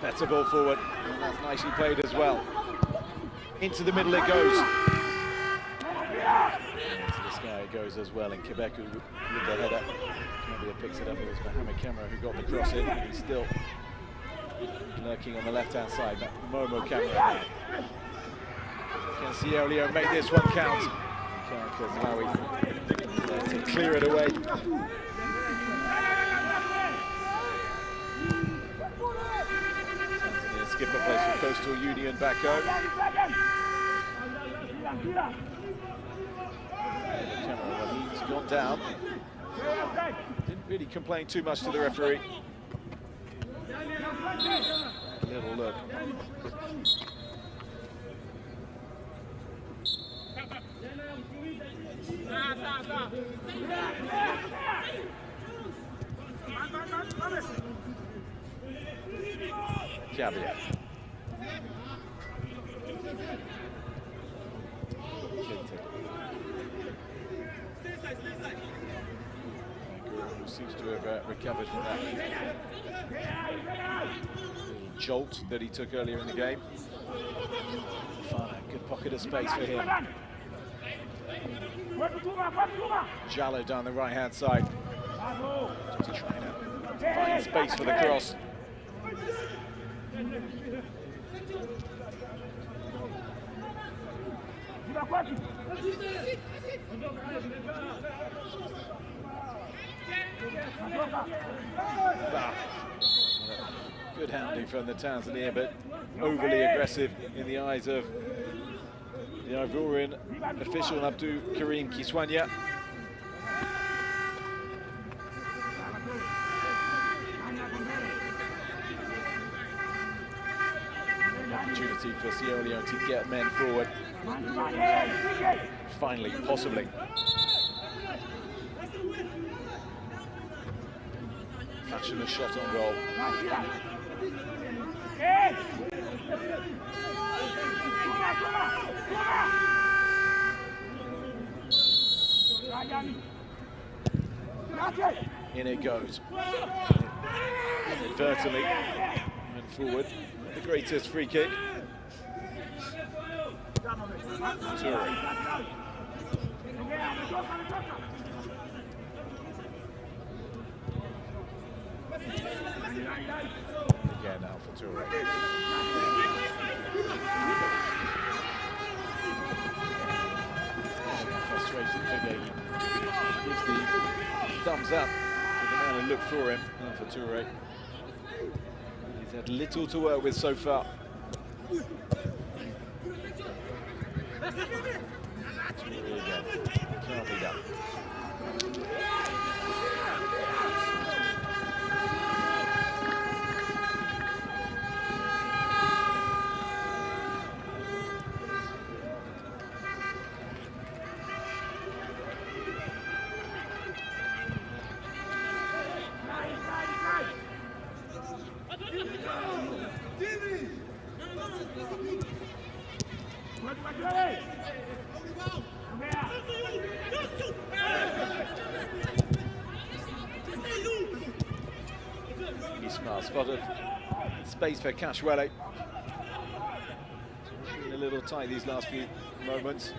Better ball forward, and that's nicely played as well. Into the middle it goes. Into this guy it goes as well, and Quebec with the header. Gambia picks it up. It was Mohamed Camara who got the cross in. He's still lurking on the left-hand side. But Momo Camara. Can Sierra Leone make this one count? Because Malawi to clear it away. Tanzania skipper plays for Coastal Union back home. Camera, well, he's gone down. Didn't really complain too much to the referee. Little look. Cabia. Who seems to have recovered from that jolt that he took earlier in the game. Fine, good pocket of space for him. Jallo down the right-hand side. Just trying to find space for the cross. Good handling from the Tanzania, but overly aggressive in the eyes of the Ivorian official, Abdul Karim Kiswanya. An opportunity for Sierra Leone to get men forward. Finally, possibly. Fashion a shot on goal. In it goes. Inadvertently and forward. The greatest free kick. Toure. Again now for Toure. Frustrated figure. He gives the thumbs up to the man who looked for him. And for Toure. He's had little to work with so far. Toure again. Can't be done. Smart spot of space for Cashwele. Been a little tight these last few moments.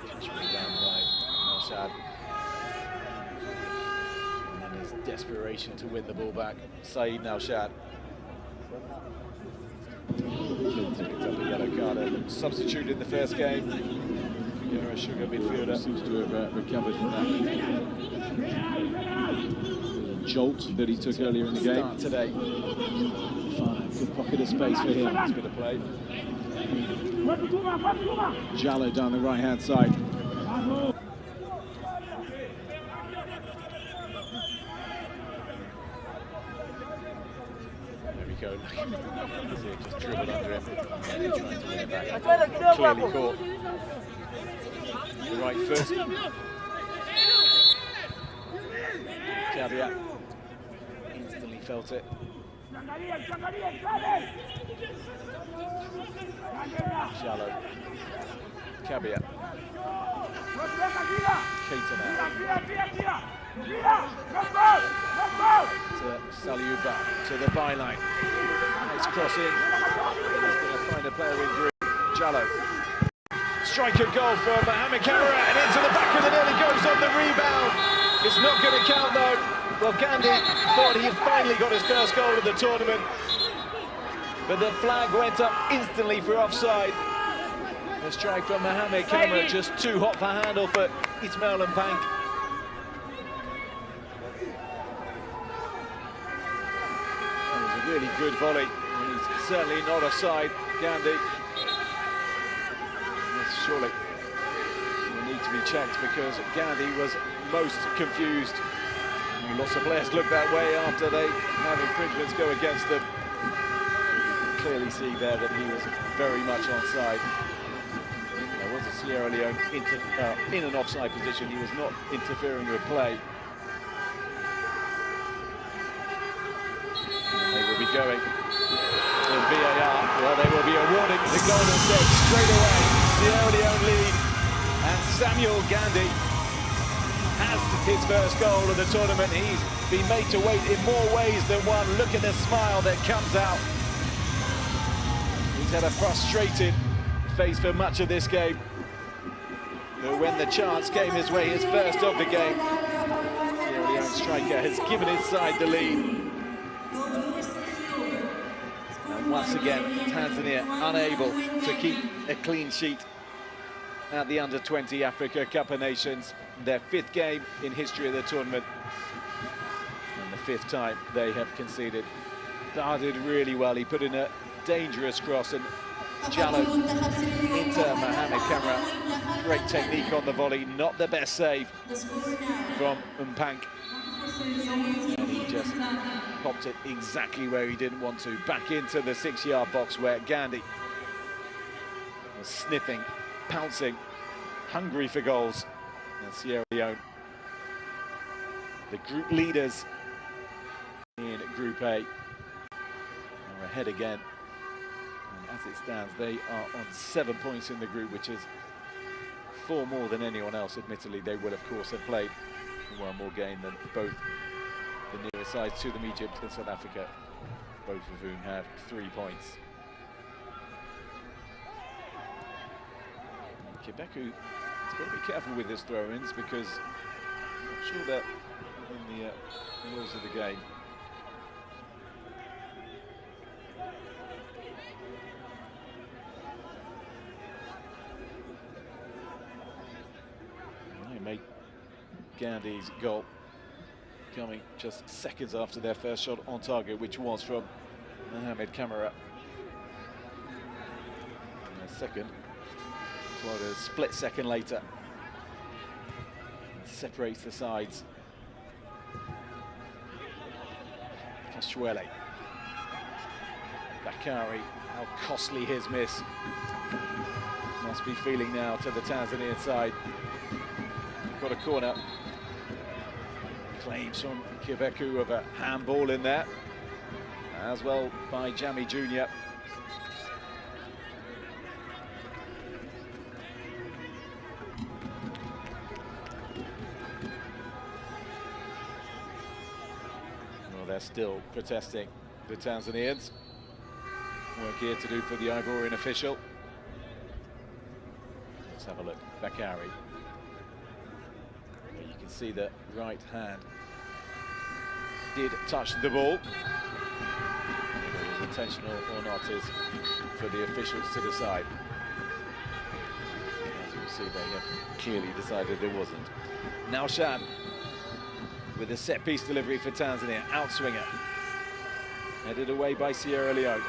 Cashwele down by Nalshad. And then his desperation to win the ball back. Saeed Nalshad. Picked up a yellow card. Substituted in the first game. Figueroa Sugar midfielder seems to have recovered from that jolt that he took earlier in the game. Today. Fine, good pocket of space for him. Nice bit of play. Jallo down the right-hand side. There we go. Just dribbled under him. Trying to win it back. Clearly caught. The right foot. Caveat. Instantly felt it. Shallow. Caveat. Keita now. To Saliuba, to the byline. Nice cross in. He's going to find a player in green. Jallo. Striker goal for Mohamed Kamara, and into the back of the net. He goes on the rebound. It's not going to count though. Well, Gandhi thought he had finally got his first goal of the tournament, but the flag went up instantly for offside. The strike from Mohamed Kamara, just too hot for handle for Ismail Mpank. It was a really good volley, and he's certainly not offside, Gandhi. This surely will need to be checked because Gandhi was most confused. Lots of players look that way after they have infringements go against them. You can clearly see there that he was very much onside. There was a Sierra Leone in an offside position. He was not interfering with play. And they will be going to VAR. Well, they will be awarding the golden set straight away. Sierra Leone lead, and Samuel Gandhi has his first goal of the tournament. He's been made to wait in more ways than one. Look at the smile that comes out. He's had a frustrated face for much of this game, but when the chance came his way, his first of the game, Sierra Leone striker has given his side the lead. And once again, Tanzania unable to keep a clean sheet at the Under-20 Africa Cup of Nations. Their 5th game in history of the tournament, and the 5th time they have conceded. Started really well. He put in a dangerous cross, and Jallo into Mohamed Kamara. Great technique on the volley, not the best save from Mpank. And he just popped it exactly where he didn't want to, back into the 6-yard box where Gandhi was sniffing, pouncing, hungry for goals. And Sierra Leone, the group leaders in Group A, are ahead again. And as it stands, they are on 7 points in the group, which is 4 more than anyone else. Admittedly, they will, of course, have played one more game than both the nearest sides to them, Egypt and South Africa, both of whom have 3 points. Quebecu has got to be careful with his throw-ins because I'm not sure that in the rules of the game. They make Gandhi's goal coming just seconds after their first shot on target, which was from Mohamed Kamara. And their second, a split second later, separates the sides. Kashuele, Bakari, how costly his miss must be feeling now to the Tanzanian side. Got a corner. Claims from Quebecu of a handball in there, as well by Jamie Jr. They're still protesting, the Tanzanians. Work here to do for the Ivorian official. Let's have a look. Bakari. You can see the right hand did touch the ball. Whether it was intentional or not is for the officials to decide. As you can see, they have clearly decided it wasn't. Now Shan with a set-piece delivery for Tanzania, outswinger. Headed away by Sierra Leone.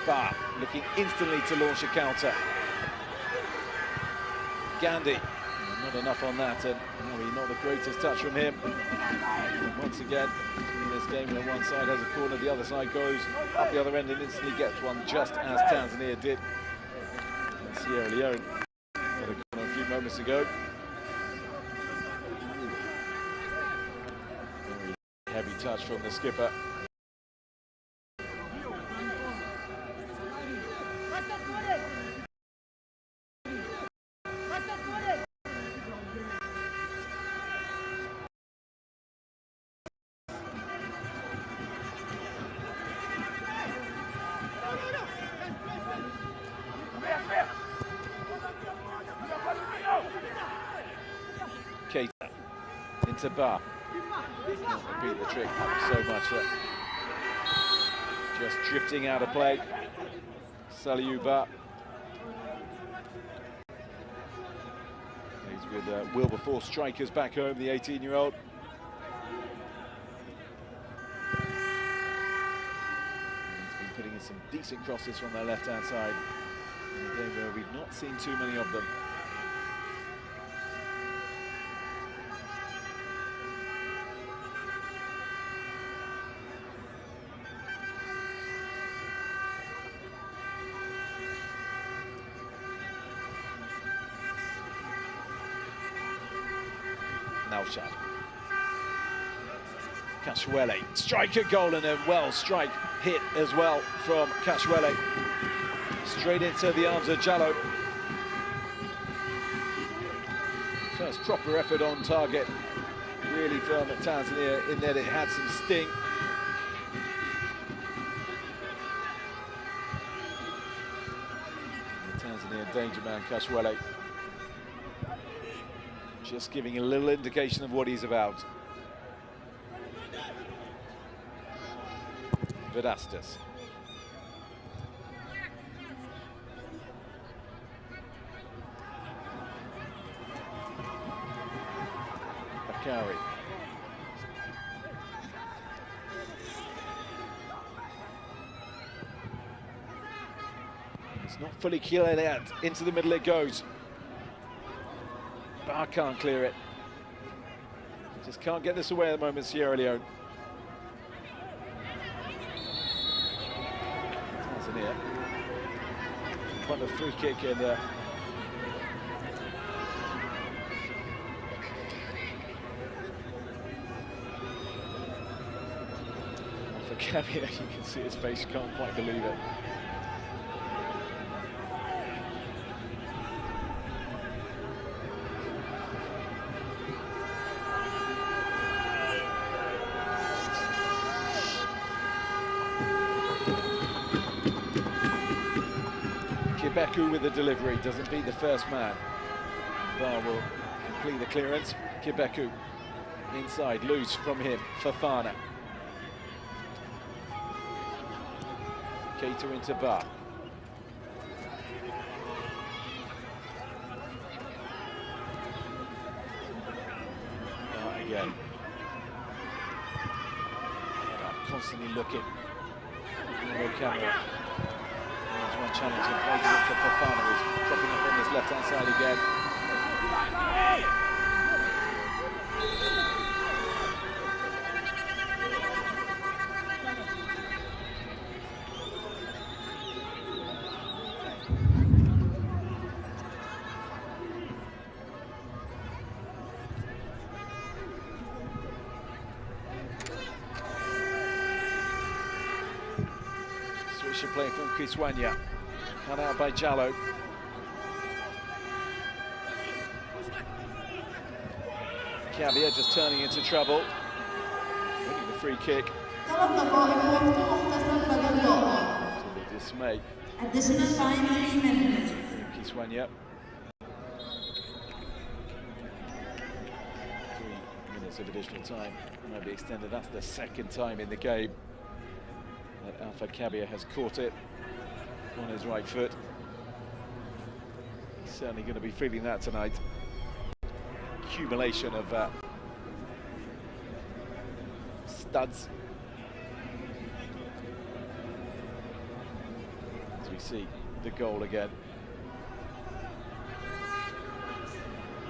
Ba looking instantly to launch a counter. Gandhi, not enough on that, and not the greatest touch from him. And once again, in this game where one side has a corner, the other side goes up the other end and instantly gets one, just as Tanzania did. And Sierra Leone got a corner a few moments ago. Heavy touch from the skipper. into Ba. Repeat the trick so much that just drifting out of play. Saliu Ba. He's with Wilberforce strikers back home, the 18-year-old. He's been putting in some decent crosses from their left-hand side. In a game where we've not seen too many of them. Naushad. Kashwele, striker goal and a strike hit as well from Kashwele. Straight into the arms of Jallo. First proper effort on target, really from Tanzania, in that it had some sting. The Tanzania danger man, Kashwele, just giving a little indication of what he's about. Vedastas. Bakari. It's not fully cleared out. Into the middle it goes. Bar can't clear it. Just can't get this away at the moment, Sierra Leone. Tanzania. Quite a free kick in there. For Kabia, you can see his face, can't quite believe it. Kibeku with the delivery, doesn't beat the first man. Bar will complete the clearance. Kibeku inside, loose from him, Fafana. Keita into Bar. Again. Constantly looking. No camera. There's one challenge in place to Fafana, who's dropping up on his left-hand side again. Switcher play from Kiswanya. Cut out by Jallo. Kabia just turning into trouble. Winning the free kick. To the dismay. Additional time 3 minutes. Kiswanya. 3 minutes of additional time might be extended. That's the second time in the game that Alpha Kabia has caught it on his right foot. He's certainly going to be feeling that tonight. Accumulation of studs. As we see the goal again.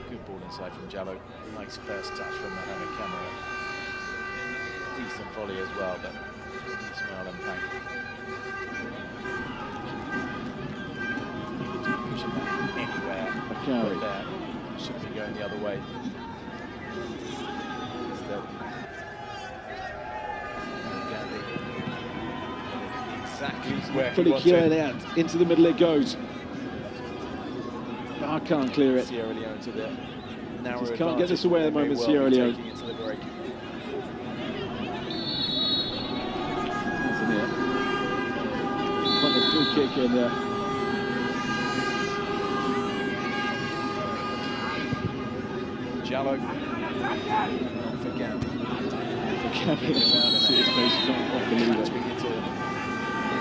Good ball inside from Jallo. Nice first touch from Mohamed Kamara. Decent volley as well, but Ismail and Pank. Pushing that anywhere. Bakari there. Should be going the other way. Instead, exactly where he fully cleared out. Into the middle it goes. Bar can't clear it. Sierra Leone to the narrow. Just can't get this away at the moment, Sierra Leone. Into the break. Tanzania. Quite a free kick in there. Jallo. Not for Gandhi. Unbelievable.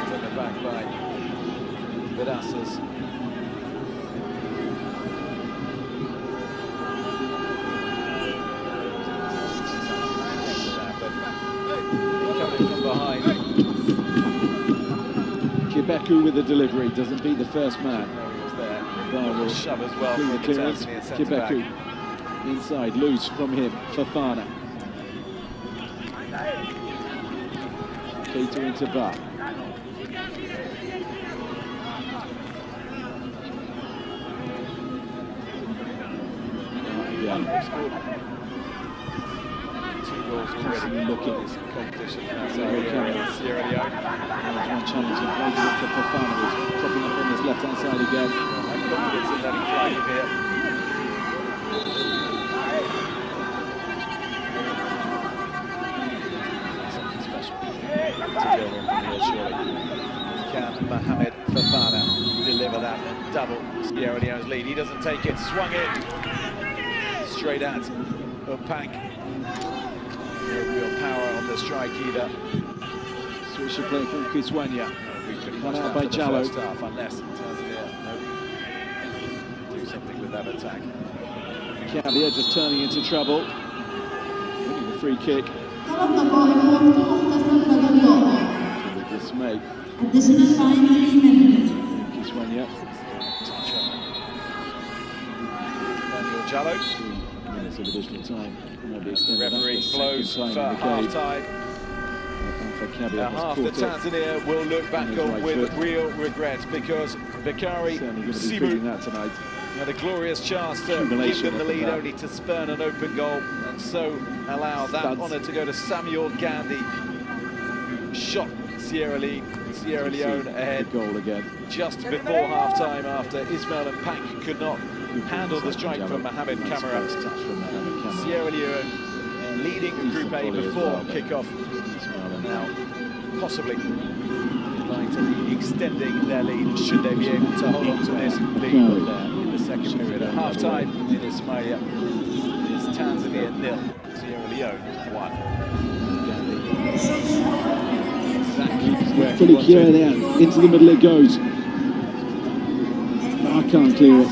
From the back by Vidasas. Coming from behind. Kibeku with the delivery, doesn't beat the first man. He was there. Bar will Shove as well clean for the clearance. Tanzania centre-back. Kibeku inside, loose from him, Fafana. Keita into Bar. Two goals already looking at this competition outside Sierra Leone. There's one challenge and plays it to Fafana, who's dropping up on this left-hand side again. Have confidence in letting fly from here. Something special to go in from here, surely. Can Mohamed Fafana deliver that and double Sierra Leone's lead? He doesn't take it, swung it straight at Upank. No real power on the strike either. Switch to play from Kiswanya. We could Cut watch out that by for the Jallo. first half, unless Tanzania do something with that attack. Cavia just turning into trouble. Winning the free kick. With dismay. Additional time 3 minutes. Kiswanya. Touch on Daniel Jallo. 2 minutes of additional time. The referee blows for half-time. Half the Tanzania will look back on with real regret, because Bakari Sibu that tonight. had a glorious chance to give them the lead, only to spurn an open goal and so allow that honour to go to Samuel Gandhi, who shot Sierra Leone ahead goal again just before half-time, after Ismail and Pank could not handle the strike from Mohamed Kamara. Sierra Leone leading Group A before kick-off. Now, possibly trying to be extending their lead, should they be able to hold on to this lead in the second period. At half-time in Ismailia, it's Tanzania 0, Sierra Leone 1. Fully clear there, into the middle it goes. I can't clear it.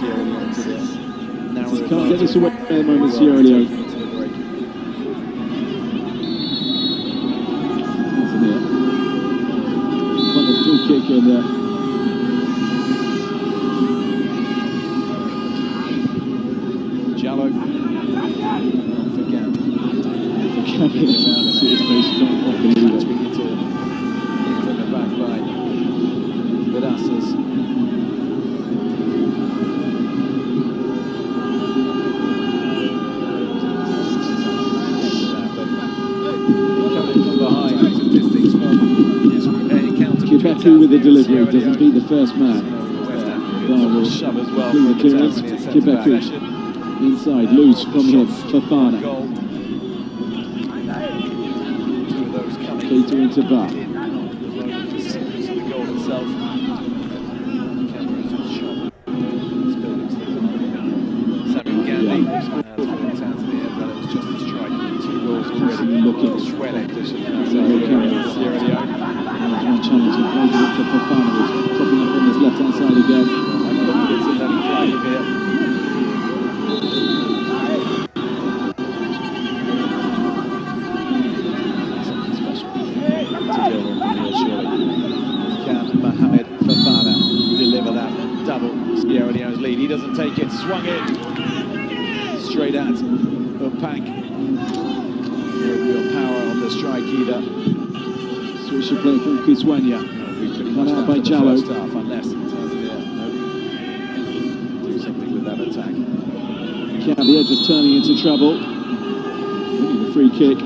Just can't get this away at the moment, Sierra Leone. Free kick in there. Jallo. Not for Gandhi. From the back by Vidasas. Coming from behind, statistics from his encounter. Kibeku with the delivery, doesn't beat the first man. Bar will shove as well clean for the clearance. Kibeku inside, loose from him, Fafana. Keita into Bar. The goal itself. Samuel Gandhi, as for Tanzania, but it was just a strike. 2 goals already looking. Sierra Leone. There's one challenge and plays it to Fafana, who's dropping up on this left-hand side again. Have confidence in letting fly from here. Something special to go in from here, surely. Can Mohamed Fafana deliver that and double Sierra Leone's lead? He doesn't take it, swung it straight at Upank. No real power on the strike either. Switch to play from Kiswanya. Cut out by Jallo. Unless Tanzania do something with that attack. Cavia just turning into trouble. Winning the free kick.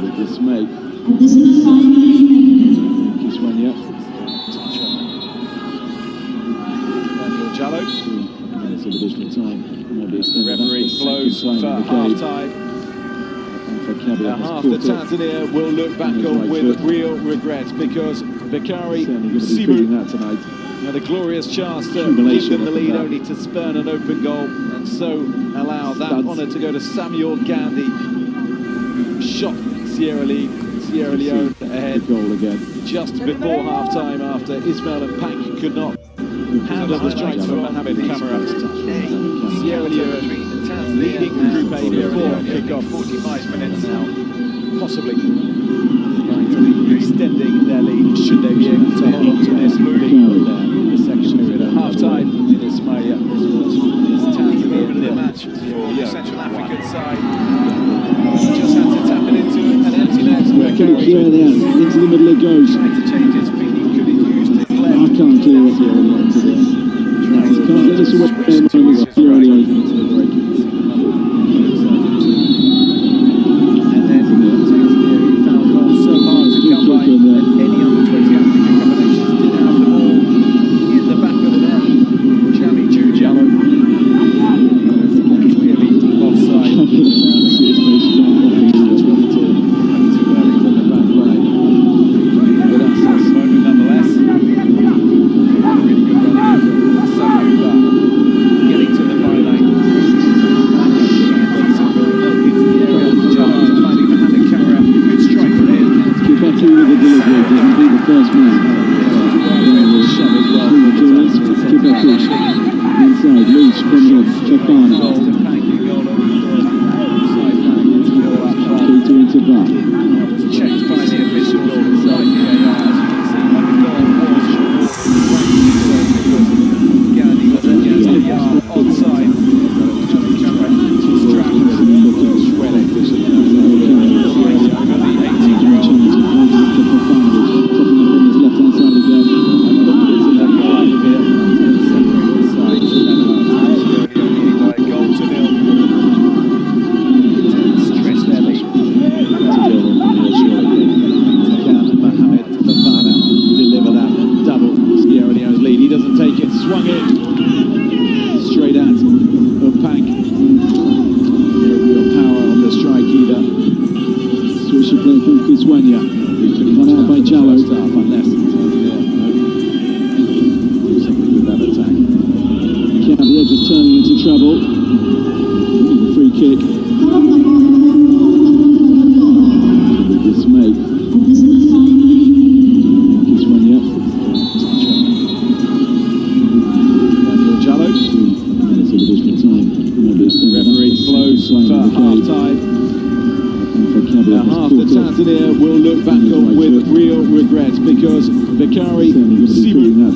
With dismay. Additional time 3 minutes. Kiswanya. Touch on Daniel Jallo. 2 minutes of additional time. The referee blows for half-time. Half the Tanzania will look back on with real regret, because Bakari Sibu that tonight. Had a glorious chance to give them the lead, only to spurn an open goal and so allow that honour to go to Samuel Gandhi. Shot Sierra Leone ahead. Goal again. Just before half-time, after Ismail and Pank could not handle the strike for Mohamed Camara. Sierra Leone leading Group A before kick-off. 45 minutes now, possibly going to be extending their lead should they be able to hold on to this lead in the second period. At half-time in Ismailia, this Tanzania in the match for the Central African side. Just had to tap it into an empty net. Into the middle it goes. Trying to change his feet, could have used his left. I can't clear it here into this. Can't get this away from Sierra Leone into the break. And then Tanzania, who found goals so hard to come by that any other 20 African combinations did have the ball in the back of the net. Jamie Jallo. Clearly offside. Inside, loose from Fafana. Keita into VAR. Checked by the official inside VAR, as you can see, like the goal was Gandhi was against the yard onside. Swung in straight at Pank. Real power on the strike either. Switch of play from Kiswanya. Run out by Jallo. Unless do something with that attack. Cavia just turning into trouble. The free kick. This mate. Kiswanya. Referee blows for half-time. Half the Tanzania will look back on with real regret because Bakari Simu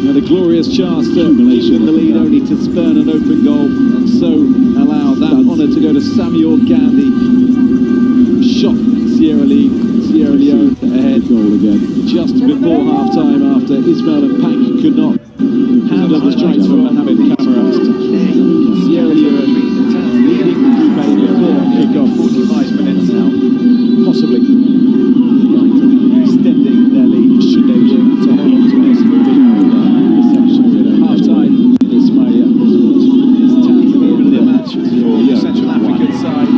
had a glorious chance to give them the lead, only to spurn an open goal and so allow that honour to go to Samuel Gandhi. Shot Sierra Leone ahead. Goal again. Just before half-time, after Ismail and Pank could not handle the strike for Mohamed Camara. Sierra Leone leading Group A before kick-off. 45 minutes now, possibly going to be extending their lead should they be able to hold on to this lead in the second period. At half-time in Ismailia, this Tanzania in the match for the Central African side.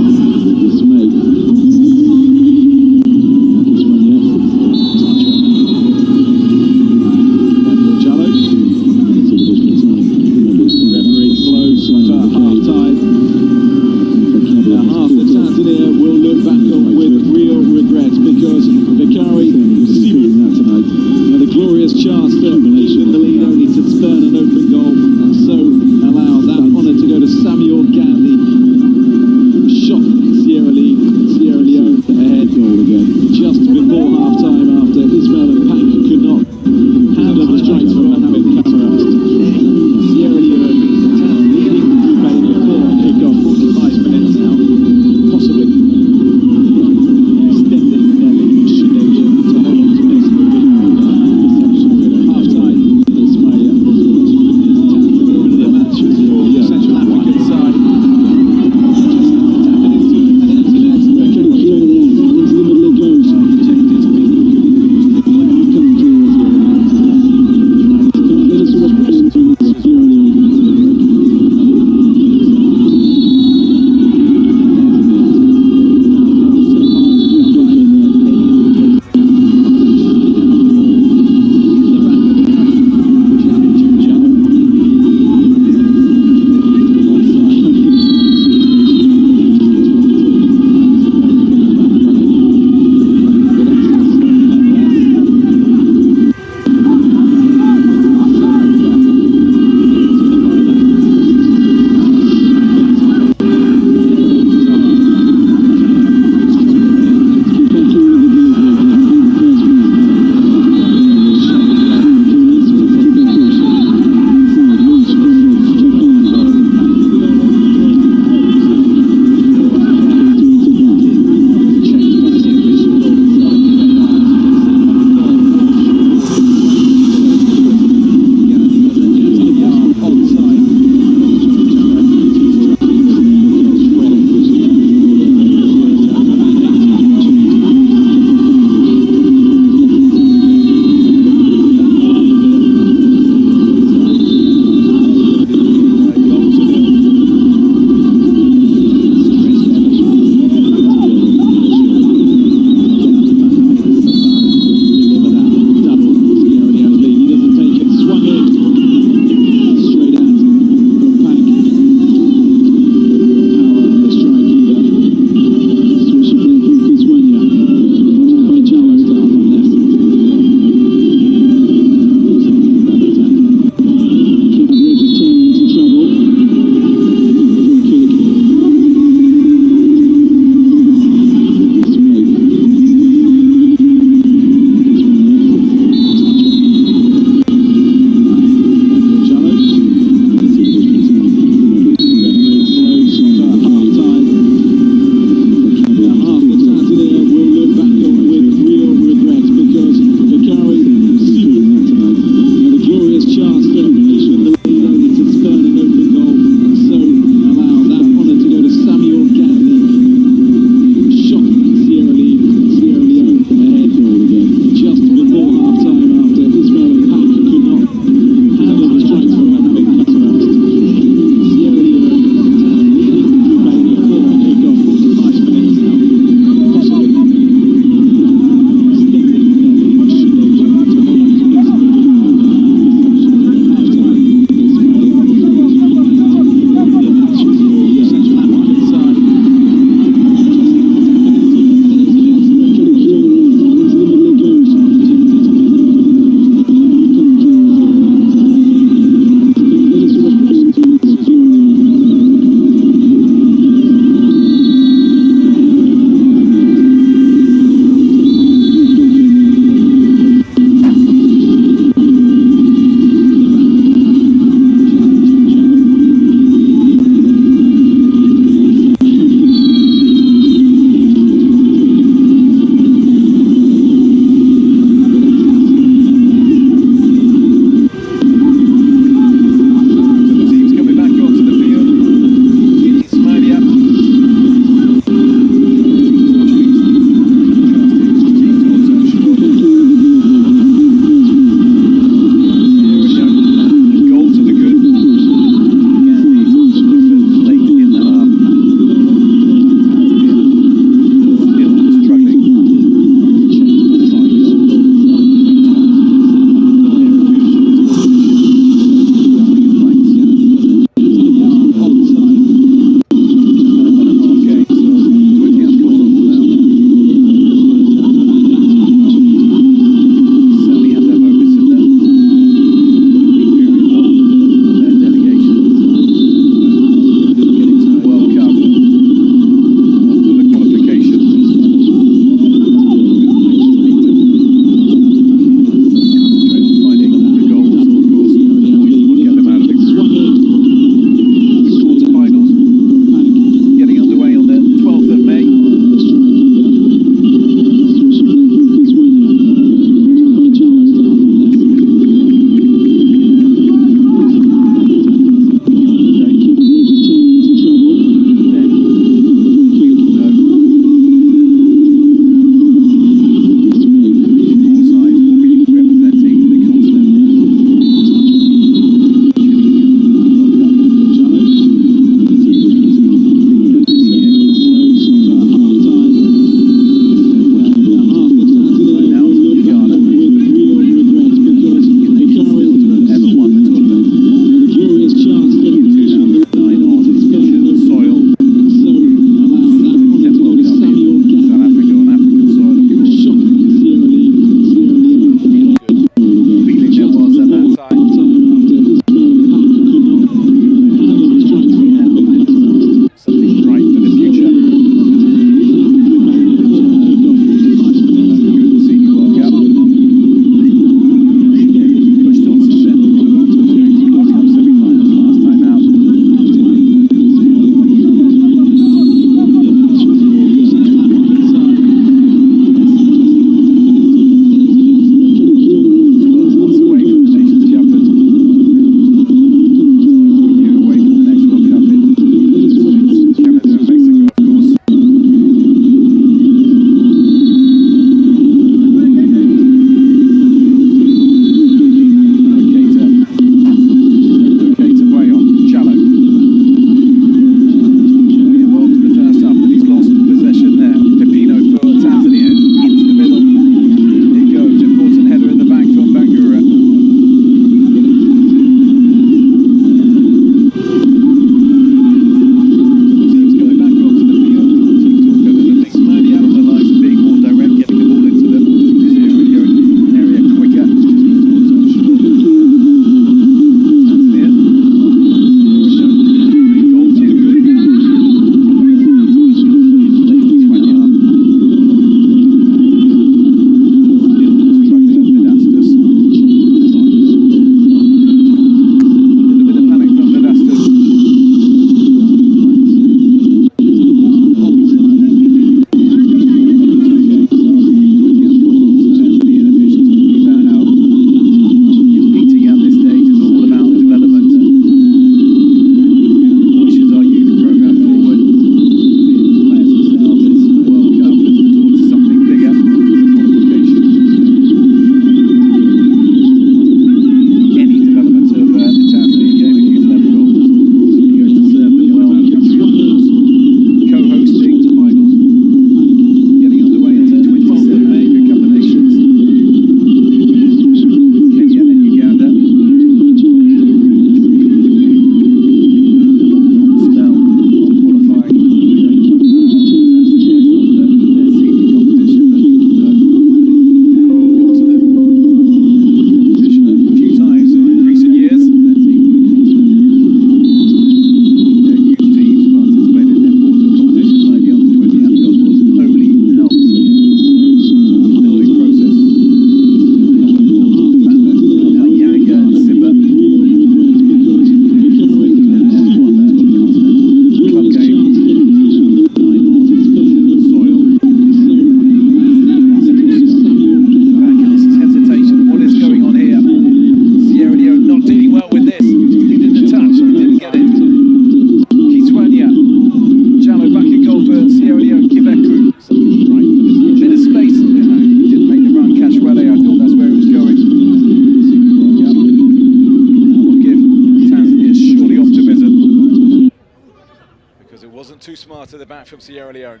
smart at the back from Sierra Leone.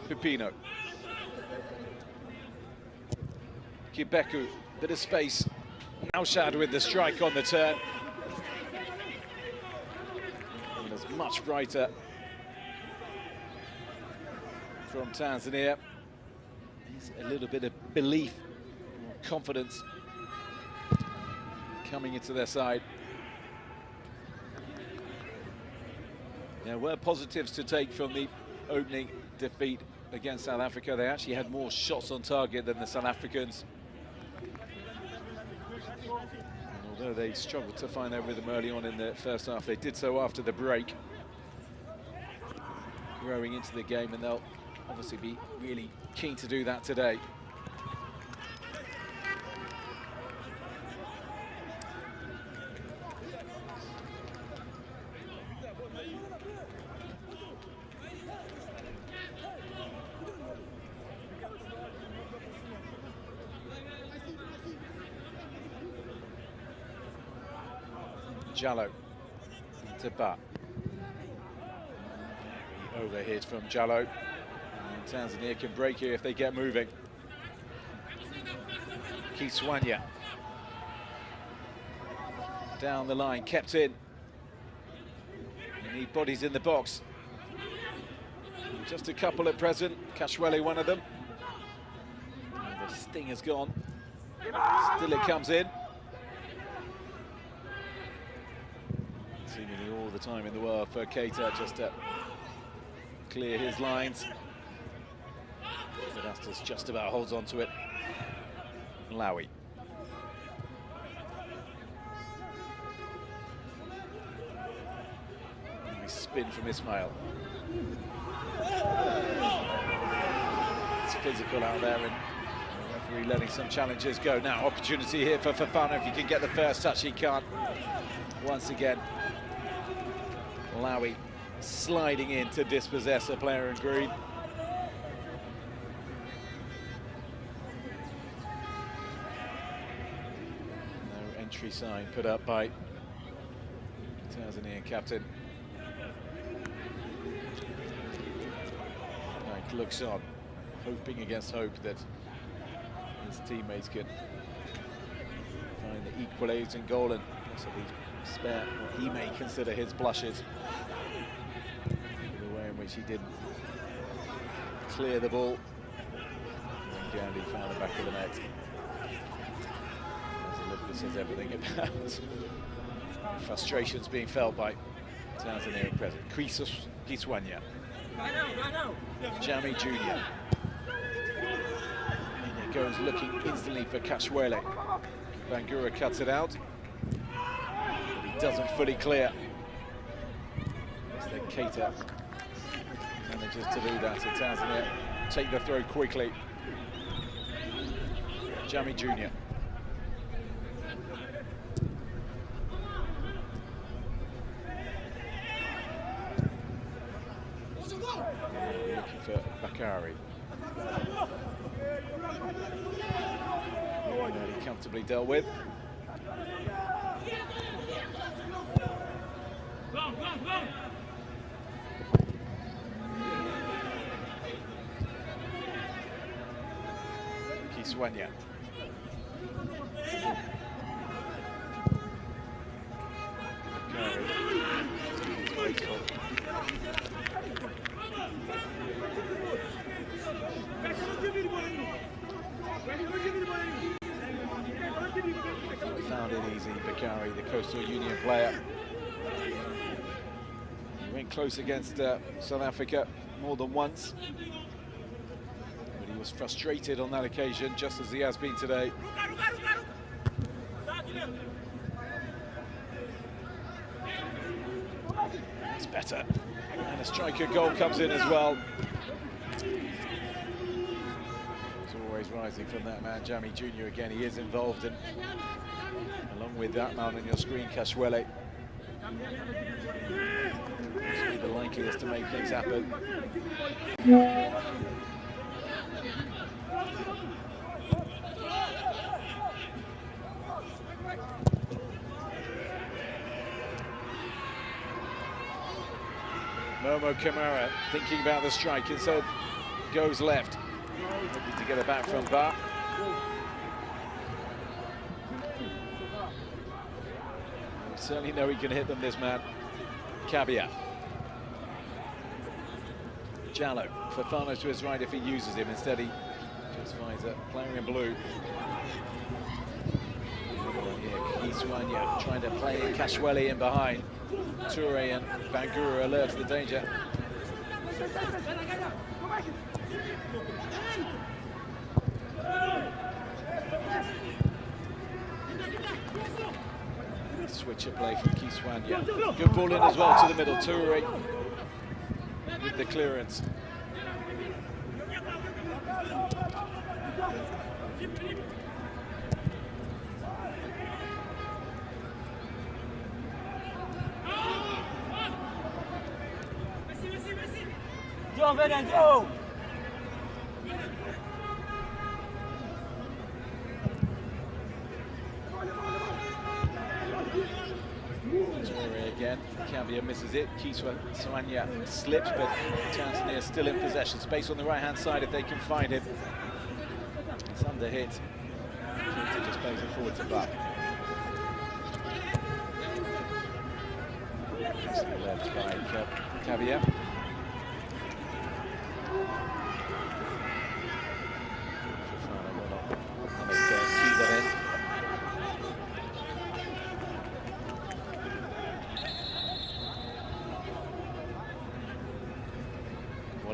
Pipino. Kibeku, bit of space. Now Shad with the strike on the turn. And it's much brighter from Tanzania. There's a little bit of belief, or confidence coming into their side. There were positives to take from the opening defeat against South Africa. They actually had more shots on target than the South Africans. And although they struggled to find their rhythm early on in the first half, they did so after the break. Growing into the game, and they'll obviously be really keen to do that today. Jallo to Ba. Very overhit from Jallo. And Tanzania can break here if they get moving. Kiswanya. Down the line, kept in. You need bodies in the box. Just a couple at present. Kashwele, one of them. And the sting has gone. Still it comes in. Seemingly all the time in the world for Keita just to clear his lines. Vedastas just about holds on to it. Lowy. Nice spin from Ismail. It's physical out there, and the referee letting some challenges go. Now opportunity here for Fofana. If he can get the first touch, he can't. Once again, Lowy sliding in to dispossess a player in green. No entry sign put up by Tanzanian captain. Mike looks on, hoping against hope that his teammates can find the equalising goal and possibly spare what he may consider his blushes. The way in which he didn't clear the ball. And Gandhi found the back of the net. As Olympic says everything about frustrations being felt by Tanzania at present. Kiswanya. Jami Jr. And it goes looking instantly for Kashwele. Bangura cuts it out. Doesn't fully clear. It's the Keita manages to do that, so Tanzania take the throw quickly. Jami Jr. Looking for Bakari. Really comfortably dealt with. Kiswanya. Found it easy, Bakari, the Coastal Union player. He went close against South Africa more than once. But he was frustrated on that occasion, just as he has been today. That's better. And a striker goal comes in as well. It's always rising from that man, Jami Jr. Again, he is involved, and along with that man on your screen, Kashwele. The likeliest to make things happen. Momo Kamara thinking about the strike, instead goes left. Looking to get it back from Ba. We certainly know he can hit them, this man. Cabia. Jallo. Fofana to his right if he uses him. Instead he just finds a player in blue. Kiswanya trying to play Kashwele in behind. Toure and Bangura alert to the danger. Switcher play from Kiswanya. Good ball in as well to the middle. Toure with the clearance. Go! Again, Cabia misses it. Kiswanya slips, but Tanzania still in possession. Space on the right-hand side if they can find him. It's under hit. He just plays it forward to Ba. Left by Cabia.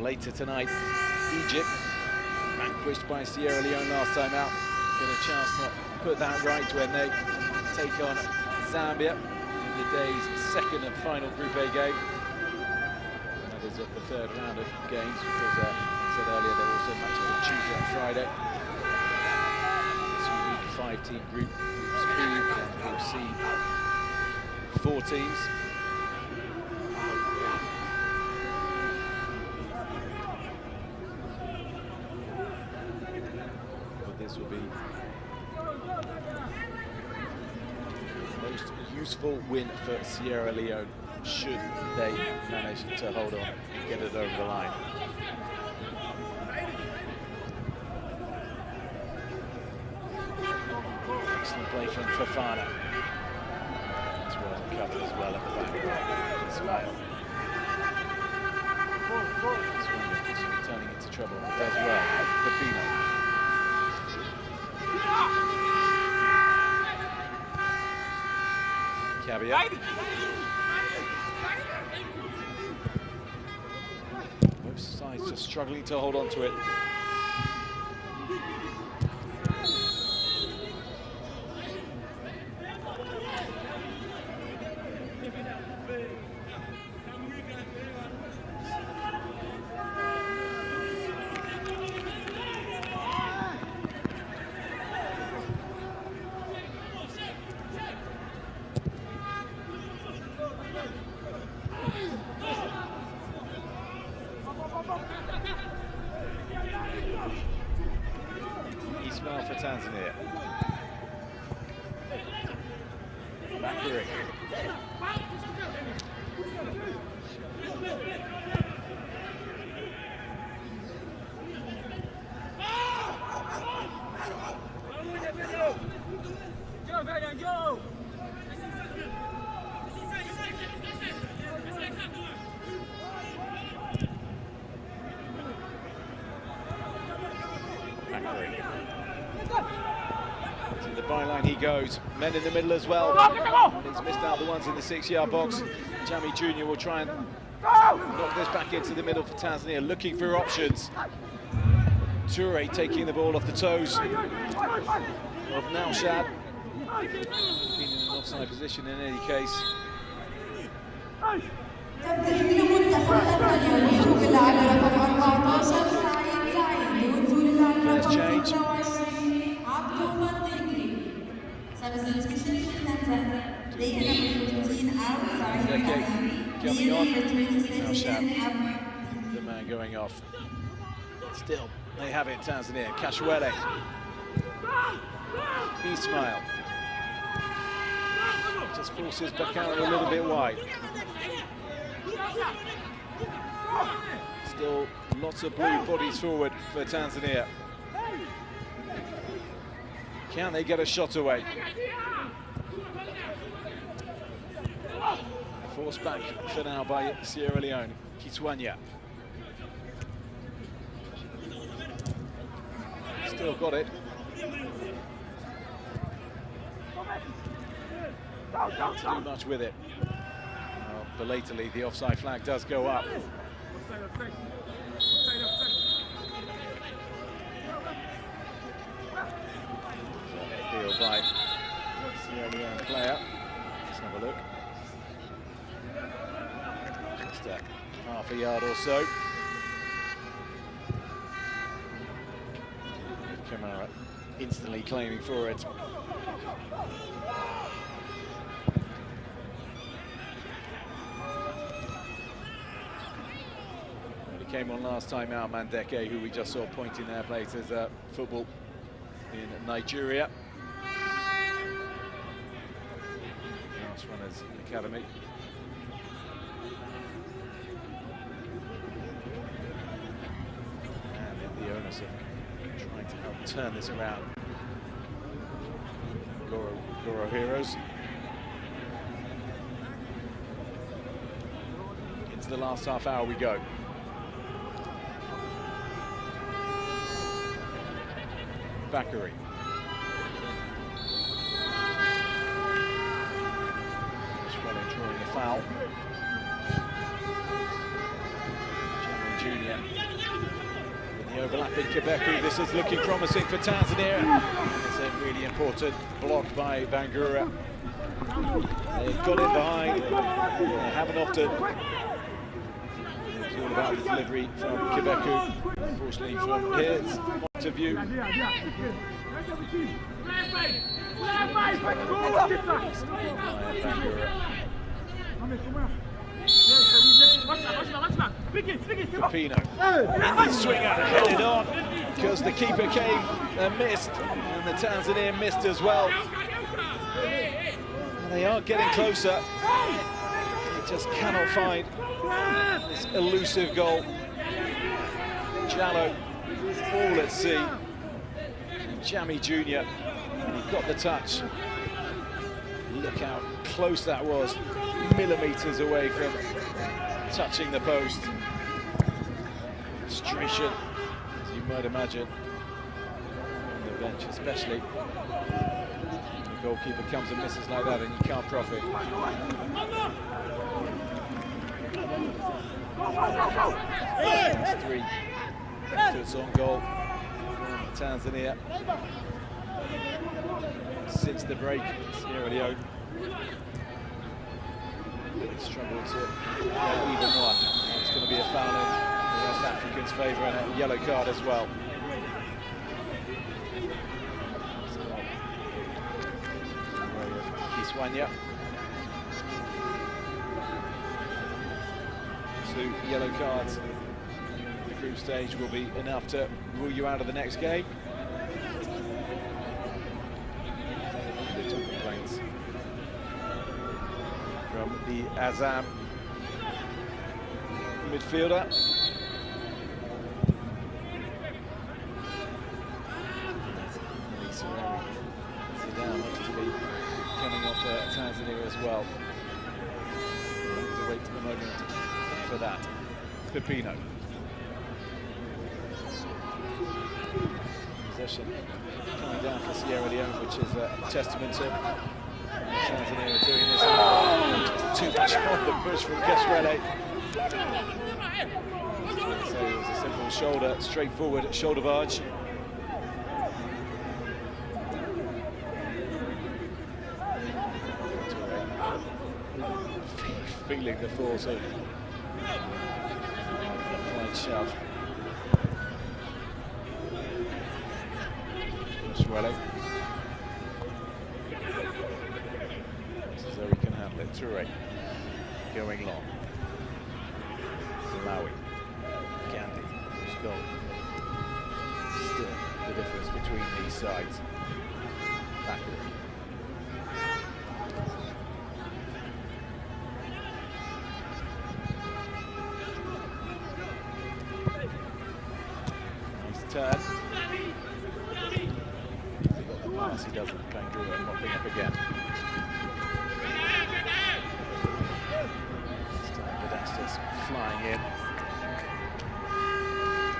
Later tonight, Egypt, vanquished by Sierra Leone last time out, get a chance to put that right when they take on Zambia in the day's second and final Group A game. That is of the third round of games, because as I said earlier, there were also matches on Tuesday and Friday. This unique 5-team group, Groups B and Group C, 4 teams. This will be the most useful win for Sierra Leone, should they manage to hold on and get it over the line. Excellent play from Fofana. It's well covered as well at the back. Ismail. Turning into trouble. Does well. Pepino. Cabia. Both sides just struggling to hold on to it. Ismail for Tanzania. Bakary. Go! To the byline he goes. Men in the middle as well. He's missed out the ones in the 6-yard box. Jamie Jr. will try and knock this back into the middle for Tanzania, looking for options. Toure taking the ball off the toes of Naushad. Been in an offside position in any case. First change. Coming on. Naushad, the man going off. Still, they have it, Tanzania. Kashwele. Ismail. Just forces Bakary a little bit wide. Still lots of blue bodies forward for Tanzania. Can they get a shot away? Forced back for now by Sierra Leone. Kiswanya. Still got it. Not to do much with it. Well, belatedly, the offside flag does go up. Appeal by Sierra Leone player. Let's have a look. Just half a yard or so. Camara instantly claiming for it. He came on last time out, Mandeke, who we just saw pointing their places at football in Nigeria. Last runners academy. And the onus of trying to help turn this around. Goro Heroes. Into the last half hour we go. Bakary. Swelling drawing the foul. Junior. The overlapping Quebec, this is looking promising for Tanzania. It's a really important block by Bangura. They've got it behind, they haven't often. It's all about the delivery from Quebec. Unfortunately from his point of view. Pino in the swinger, headed on because the keeper came and missed, and the Tanzania missed as well. They are getting closer. They just cannot find this elusive goal. Jallo all at sea. And Jamie Jr. And he got the touch. Look how close that was, millimetres away from touching the post. Frustration, as you might imagine, on the bench, especially when the goalkeeper comes and misses like that and you can't profit. That's 3 efforts on goal from Tanzania since the break. Sierra Leone struggled to get even one. It's going to be a foul in the West Africans' favour and a yellow card as well. Kiswanya. 2 yellow cards in the group stage will be enough to rule you out of the next game. Little complaints from the Azam midfielder. Zidane looks to be coming off Tanzania as well. We'll have to wait a moment for that. Pepino. Possession coming down for Sierra Leone, which is a testament to Tanzania are doing this. Just too much on the push from Kesrele. So it was a simple shoulder, straightforward shoulder barge. Feeling the force of applied shove. Swelling. This is how he can handle it. Toure going long. Malawi. Gandhi. Who's goal. Still the difference between these sides. Backward. turn. He got the pass, he doesn't. Pangura mopping up again. Vedastas flying in.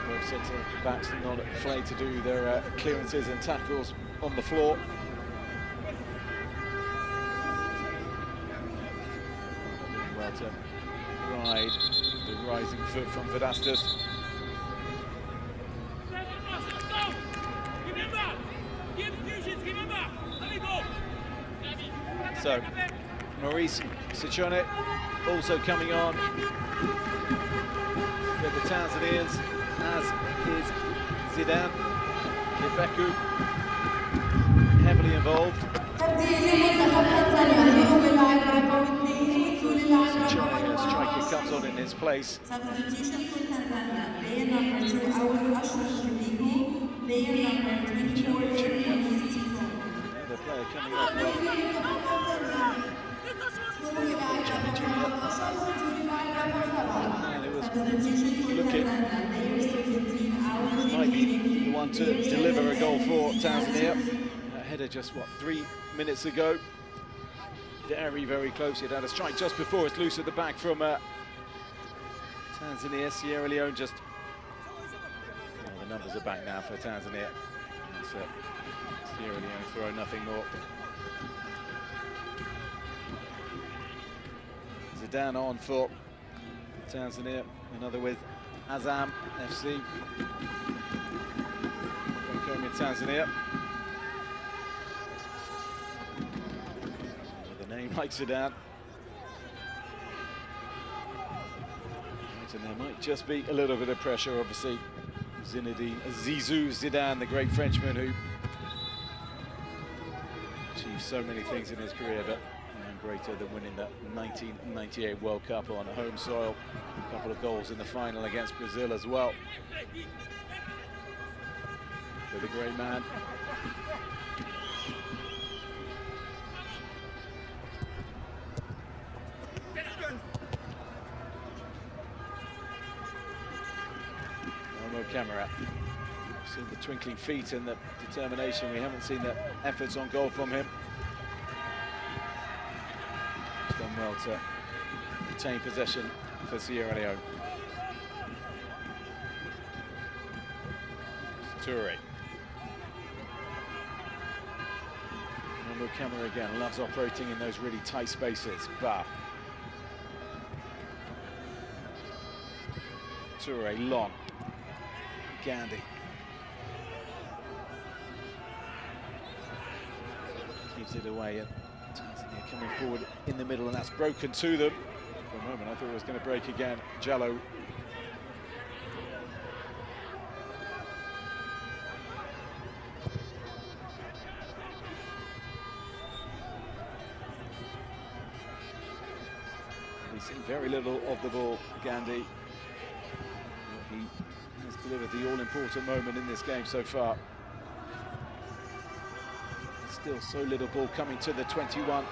Both centre backs not afraid to do their clearances and tackles on the floor. Doing well to ride the rising foot from Vedastas. So, Maurice Sichone also coming on for the Tanzanians, as is Zidane. Kibeku heavily involved. Sichone, a striker, comes on in his place. Substitution for Tanzania. Player number 2, Awad Ashraf Kabiko. Player number 24, Ernest Tito. Another player coming off well. And it was looking might be the one to deliver a goal for Tanzania. That header just, what, 3 minutes ago. Very, very close. He had a strike just before. It's loose at the back from Tanzania. Sierra Leone just... Well, the numbers are back now for Tanzania. Sierra Leone throw nothing more. Zidane on for Tanzania, another with Azam FC. Back home in Tanzania. With a name like Zidane. Right, and there might just be a little bit of pressure, obviously. Zinedine Zidane, the great Frenchman who achieved so many things in his career, but greater than winning that 1998 World Cup on home soil. A couple of goals in the final against Brazil as well. For the great man. Momo Camara. We've seen the twinkling feet and the determination. We haven't seen the efforts on goal from him. Done well to retain possession for Sierra Leone. Toure. Momo Camara again loves operating in those really tight spaces. Bah. Toure long. Gandhi. Keeps it away. Tanzania coming forward in the middle, and that's broken to them. For a moment, I thought it was going to break again. Jallo. We've seen very little of the ball, Gandhi. He has delivered the all-important moment in this game so far. Still so little ball coming to the 21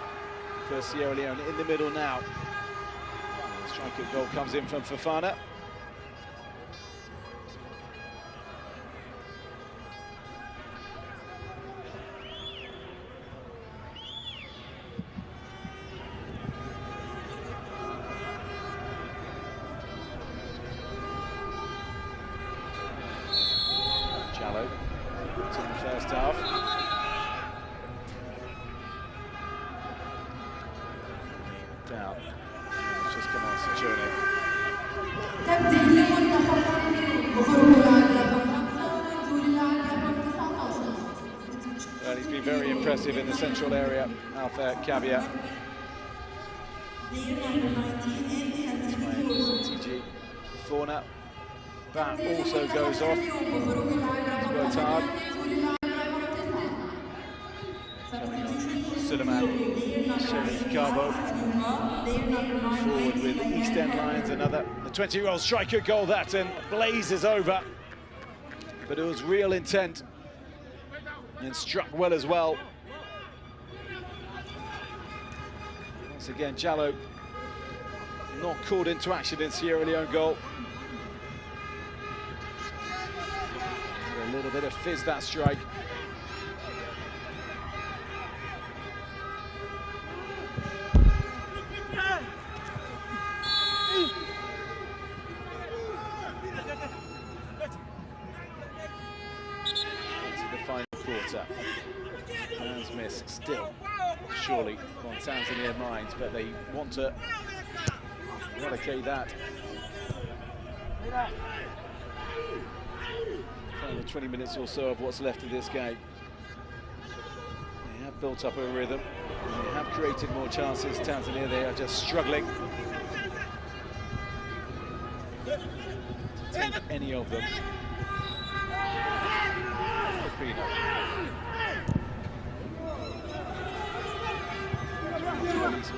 for Sierra Leone in the middle now. And the striker goal comes in from Fofana. Jallo, it's in the first half. Down. It's just come on Sichone. Well, he's been very impressive in the central area, Alpha Cabia. TG Fauna. That also goes off. He's worked hard. Suleiman Sharif Cabo forward with East End Lions, another. The 20-year-old striker goal that, and blazes over. But it was real intent and struck well as well. Once again, Jallo not called into action in Sierra Leone goal. A a little bit of fizz, that strike. Into the final quarter. Man's miss still, surely, on Tanzania minds, but they want to eradicate that. Final 20 minutes or so of what's left of this game. They have built up a rhythm, and they have created more chances. Tanzania, they are just struggling to take any of them.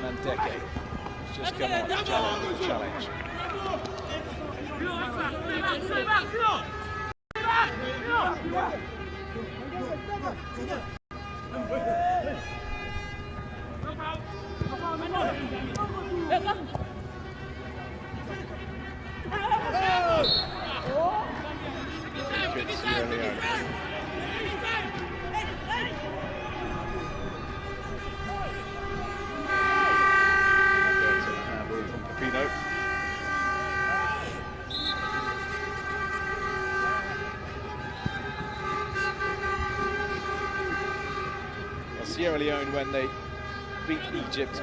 Mandeke just come on, challenge. Sierra Leone, when they beat Egypt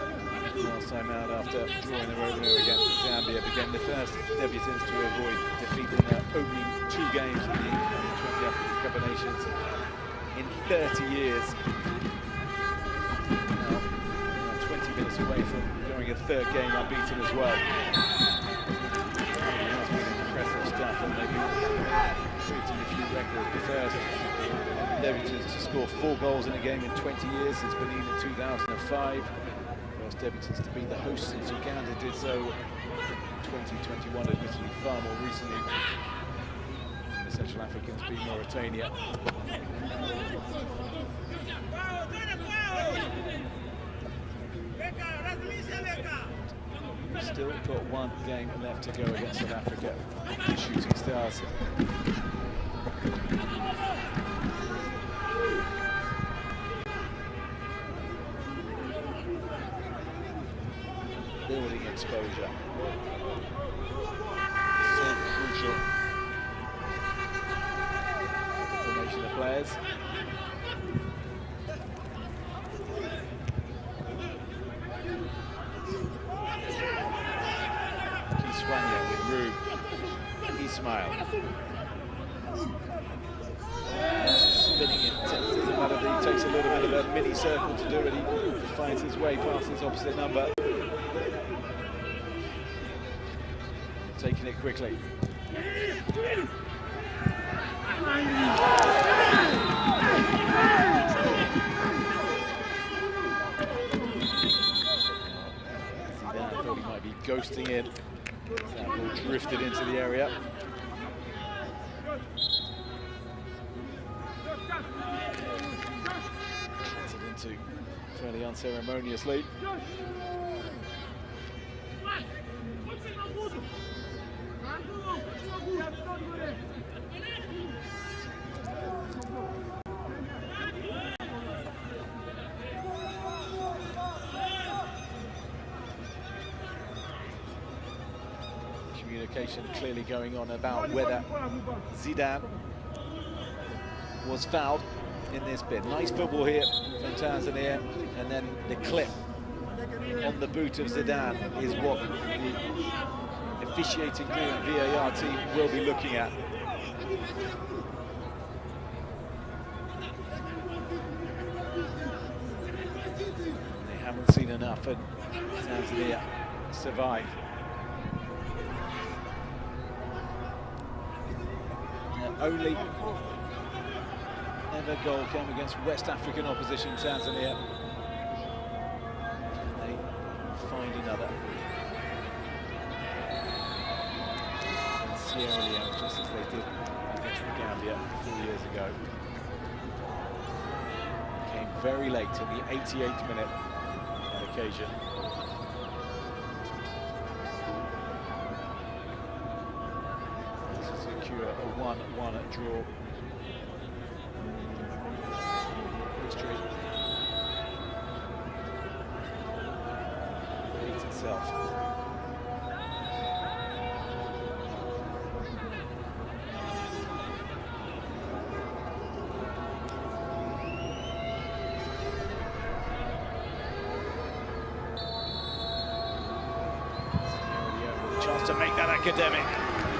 last time out after drawing their opener against Zambia, became the first debutants to avoid defeat in their opening 2 games in the U-20 African Cup of Nations in 30 years. Now, 20 minutes away from going a 3rd game unbeaten as well. It has been impressive stuff, and they've been creating a few records. The first debutants to score 4 goals in a game in 20 years since Benin in 2005. First debutants to beat the hosts since Uganda did so in 2021, admittedly far more recently. The Central Africans beat Mauritania. We've still got 1 game left to go against South Africa. Shooting Stars. Building exposure. So crucial. The formation of players. Kiswanya with Rube. Ismail. Spinning it. Doesn't matter that he takes a little bit of a mini circle to do it. He finds his way past his opposite number. Taking it quickly. Zidane thought he might be ghosting in. That ball drifted into the area. Transit into fairly unceremoniously. Communication clearly going on about whether Zidane was fouled in this bid. Nice football here from Tanzania, and then the clip on the boot of Zidane is what the officiating crew and VAR team will be looking at. They haven't seen enough, and Tanzania survive. Their only ever goal came against West African opposition Tanzania. Can they find another? And Sierra Leone, just as they did against the Gambia 4 years ago, came very late in the 88th minute on occasion. To secure a 1-1 draw Chance to make that academic.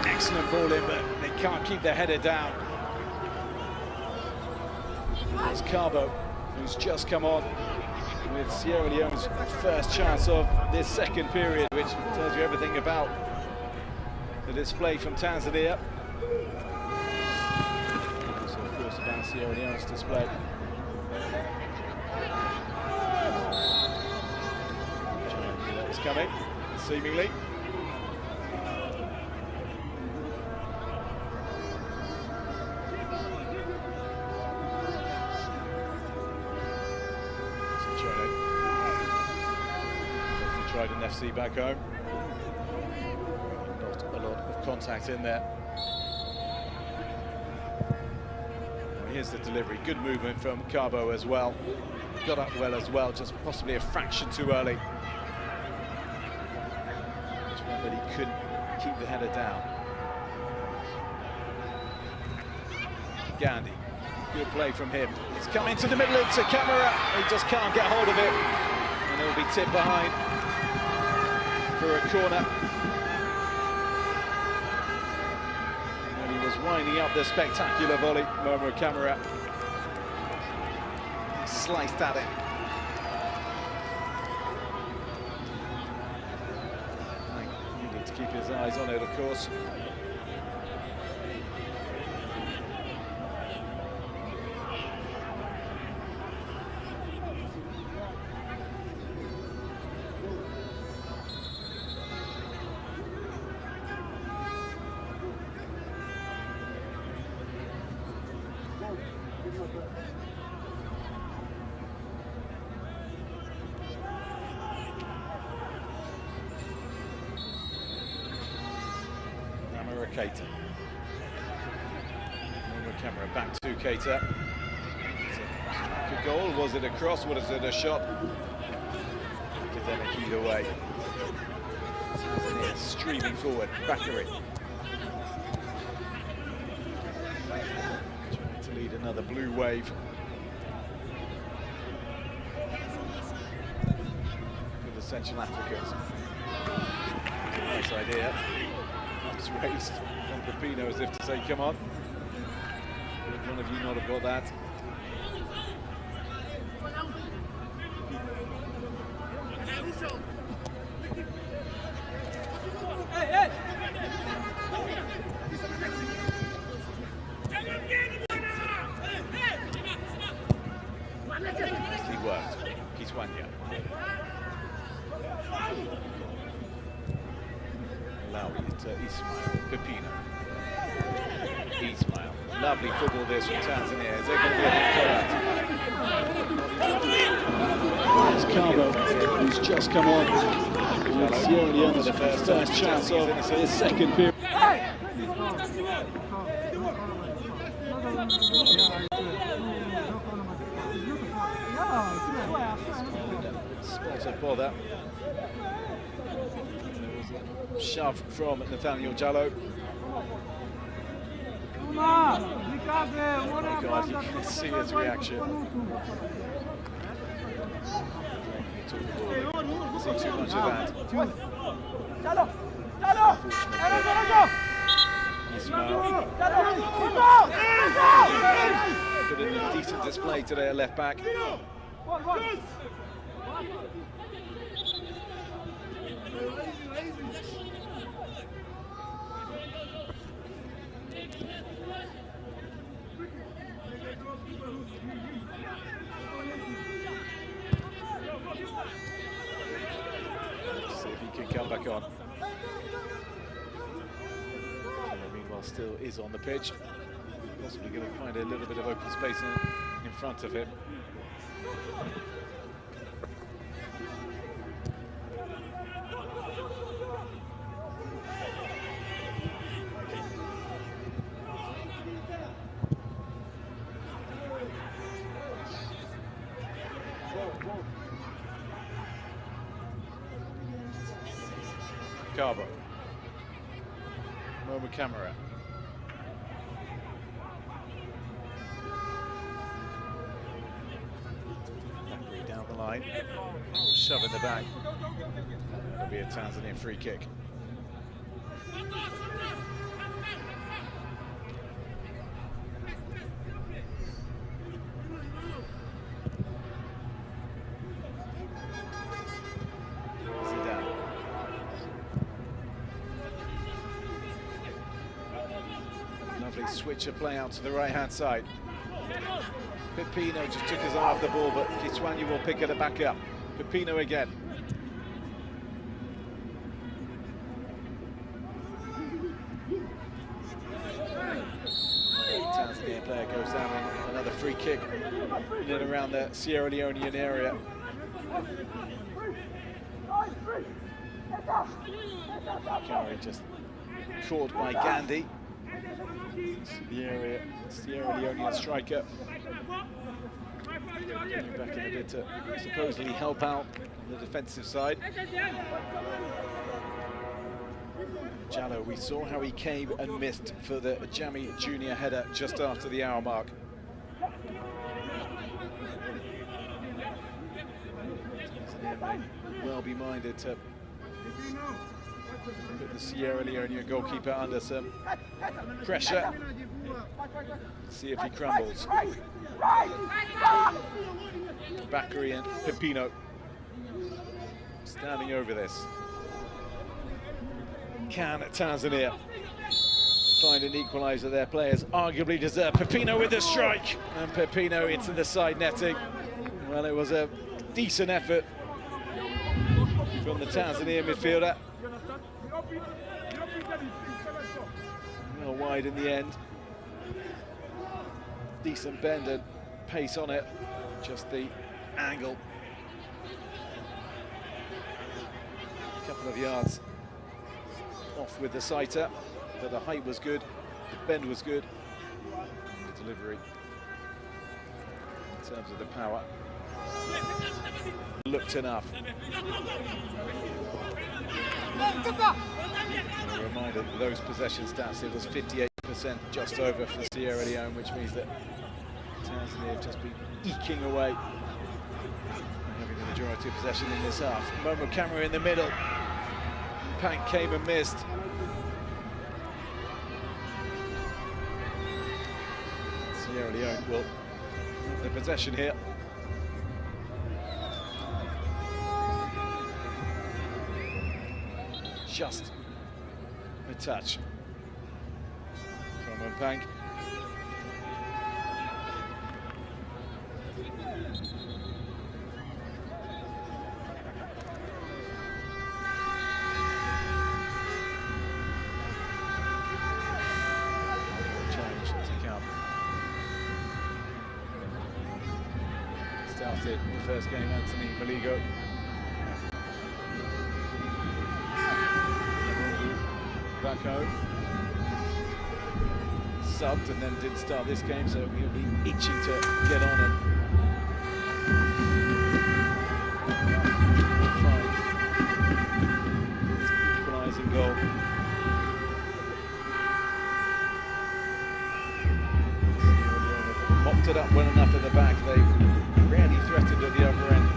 Excellent ball in, but they can't keep their header down. It's Cabo, who's just come on with Sierra Leone's first chance of this second period, which tells you everything about the display from Tanzania. Also, of course, about Sierra Leone's display. Knew that was coming, seemingly. Tried an FC back home. Not a lot of contact in there. Well, here's the delivery. Good movement from Cabo as well. Got up well as well, just possibly a fraction too early. Just one that he couldn't keep the header down. Gandhi, good play from him. It's come into the middle into Camera. He just can't get hold of it. And it'll be tipped behind for a corner. And he was winding up the spectacular volley, Momo Camera. He sliced at it. He needs to keep his eyes on it, of course. Keita. Camera back to Keita. Good goal. Was it a cross? Was it a shot? Academic either way. Tanzania streaming forward. Bakary. Trying to lead another blue wave. For the Central Africans. Nice idea. Arms raised from Pepino as if to say, come on. Would one of you not have got that? Nicely worked. Kiswanya. Lowry to Ismail. Pepino. Ismail. Lovely football this from Tanzania. Is there going to be a big Cabo, who's just come on. Sierra Leone for the first chance of his second period. Spotted bother. Shove from Nathaniel Jallo. Oh God, you can see his reaction. See too much of that. Ismail. Put in a decent display today at left back. Let's see if he can come back on. Meanwhile, still is on the pitch. Possibly going to find a little bit of open space in front of him. Cabo. Momo Camera. Bakary down the line. Shove in the back. It'll be a Tanzanian free kick. Lovely switch of play out to the right-hand side. Pepino just took his eye off the ball, but U-20 will pick it back up. Pepino again. Tanzania player goes down and another free kick in and around the Sierra Leonean area. Carry just caught by Gandhi. Sierra Leonean striker. Getting back in a bit to supposedly help out on the defensive side. Jallo, we saw how he came and missed for the Jamie Junior header just after the hour mark. Tanzania may well be minded to put the Sierra Leone goalkeeper under some pressure. See if he crumbles. Bakary and Pepino standing over this. Can Tanzania find an equaliser? Their players arguably deserve. Pepino with the strike, and Pepino into the side netting. Well, it was a decent effort from the Tanzania midfielder. Well wide in the end. Decent bend and pace on it, just the angle. A couple of yards off with the sighter, but the height was good, the bend was good, the delivery in terms of the power looked enough. A reminder that those possession stats, it was 58% just over for Sierra Leone, which means that Tanzania have just been eking away, having the majority of possession in this half. Momo Camera in the middle. Pank came and missed. Sierra Leone will have the possession here. Just a touch from Pank. Started the first game, Anthony Maligo. Back home. Subbed and then didn't start this game, so he'll be itching to get on and find his equalising goal. Mopped it up well enough at the back. They've rarely threatened at the other end.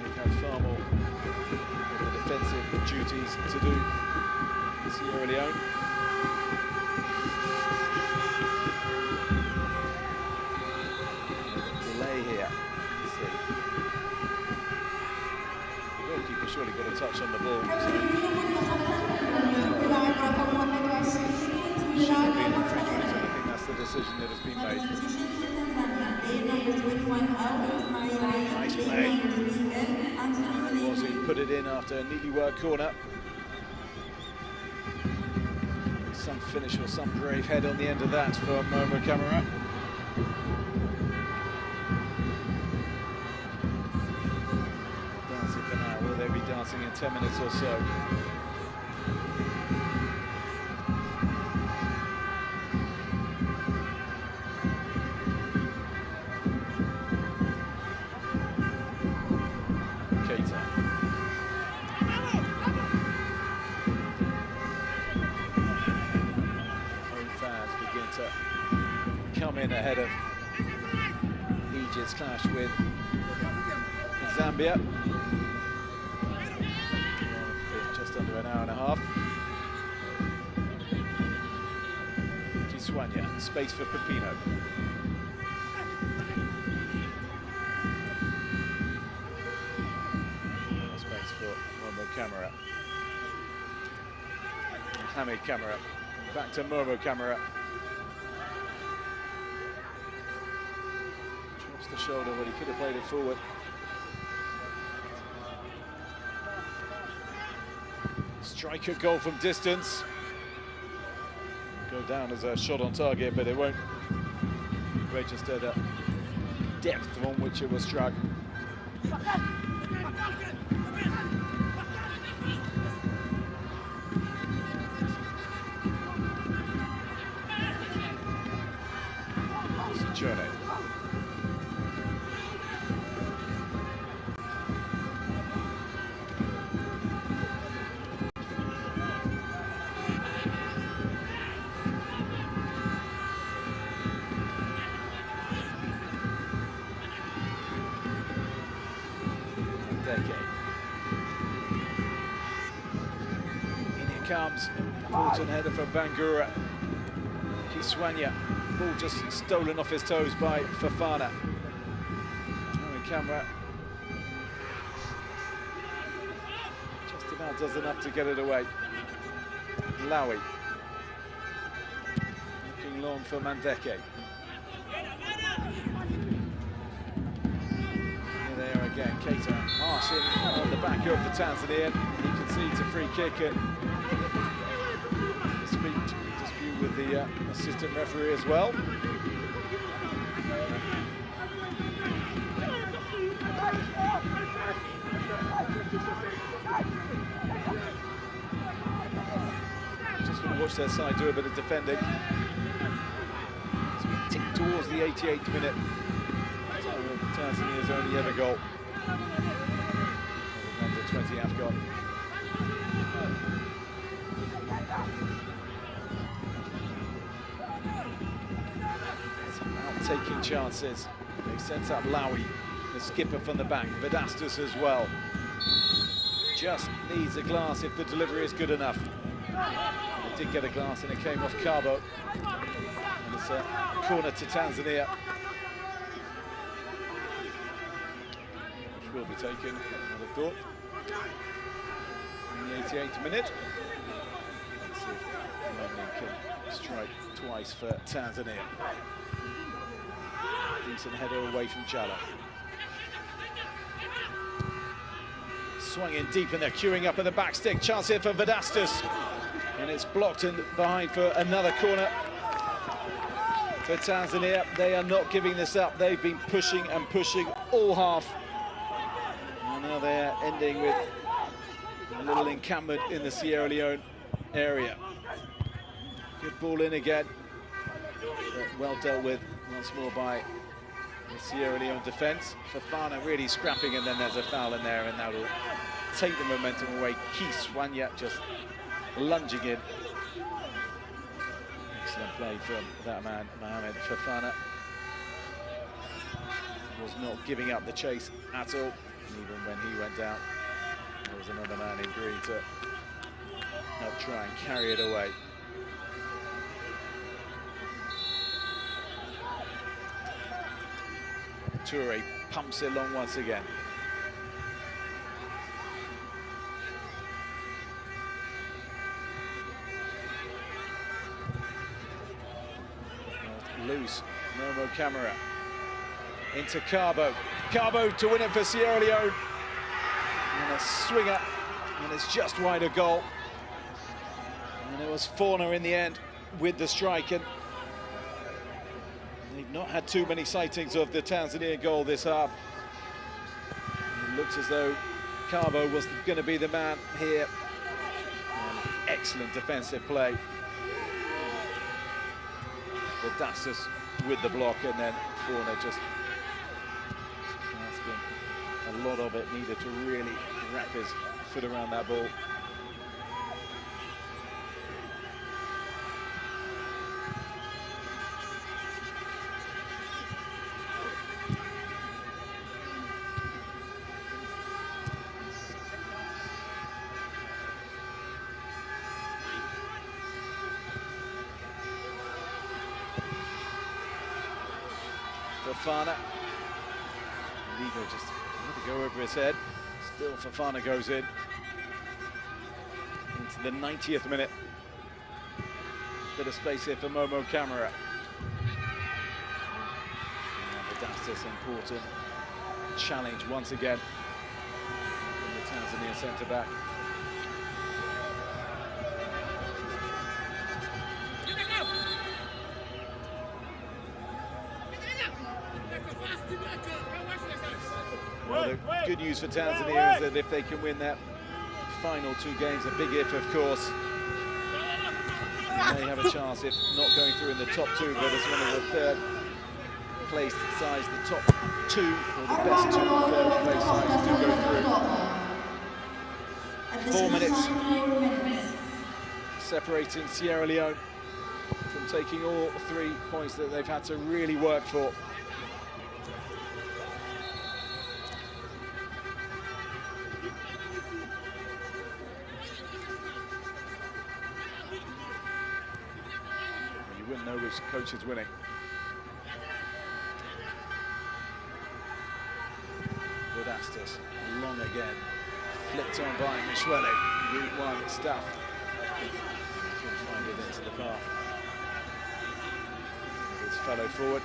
They've had far more of the defensive duties to do. Sierra Leone. Delay here. Let's see. The goalkeeper surely got a touch on the ball. Shouldn't have been infringement, and I think that's the decision that has been made. Nice play. Was he put it in after a neatly worked corner. Some finish or some brave head on the end of that from Momo Camara. Dancing for now. Will they be dancing in 10 minutes or so? Come in ahead of Egypt's clash with Zambia. Just under an hour and a half. U-20, space for Pepino. Space for Momo Camara. Mohamed Camara. Back to Momo Camara. Drops the shoulder, but he could have played it forward. Striker goal from distance. Go down as a shot on target, but it won't register the depth on which it was struck. Leone. In it comes, important header from Bangura. Kiswanya, ball just stolen off his toes by Fofana. Camera just about does enough to get it away. Lowy looking long for Mandeke. Here they are again. Keita arcing on the back of the Tanzanian. He concedes a free kick and dispute with the assistant referee as well. Just going to watch their side do a bit of defending. As we tick towards the 88th minute. Tanzania's only ever goal. Under 20 AFCON. Taking chances. They set up Lowy, the skipper from the back. Vedastus as well. Just needs a glass if the delivery is good enough. They did get a glass and it came off Cabo. And it's a corner to Tanzania, which will be taken, I would have thought, in the 88th minute. Let's see if Leone can strike twice for Tanzania. Decent header away from Jalo. Swung in deep and they're queuing up at the back stick. Chance here for Vedastus. And it's blocked in behind for another corner for Tanzania. They are not giving this up. They've been pushing and pushing all half. And now they're ending with a little encampment in the Sierra Leone area. Good ball in again. But well dealt with once more by the Sierra Leone defence. Fofana really scrapping, and then there's a foul in there, and that will take the momentum away. Kiswanya just lunging in. Excellent play from that man, Mohamed Fofana. Was not giving up the chase at all. And even when he went down, there was another man in green to help try and carry it away. Toure pumps it long once again. Loose, Momo Camara into Cabo. Cabo to win it for Sierra Leone. And a swinger, and it's just wide of goal. And it was Fauna in the end with the strike. And they've not had too many sightings of the Tanzania goal this half. It looks as though Cabo was going to be the man here. And excellent defensive play. Vedastus with the block, and then Fauna just asking a lot of it. Needed to really wrap his foot around that ball. Fofana. Ligo just had to go over his head. Still Fofana goes in. Into the 90th minute. Bit of space here for Momo Camera. That's an important challenge once again from the Tanzania centre-back. Well, the good news for Tanzania is that if they can win their final 2 games, a big if, of course, they have a chance, if not going through in the top 2, but as one of the third place sides, the top 2 or the best 2 third place sides do go through. 4 minutes separating Sierra Leone from taking all 3 points that they've had to really work for. You wouldn't know which coach is winning. Astis, long again, flipped on by U-20, Route 1 stuff. Couldn't find it into the path. His fellow forward.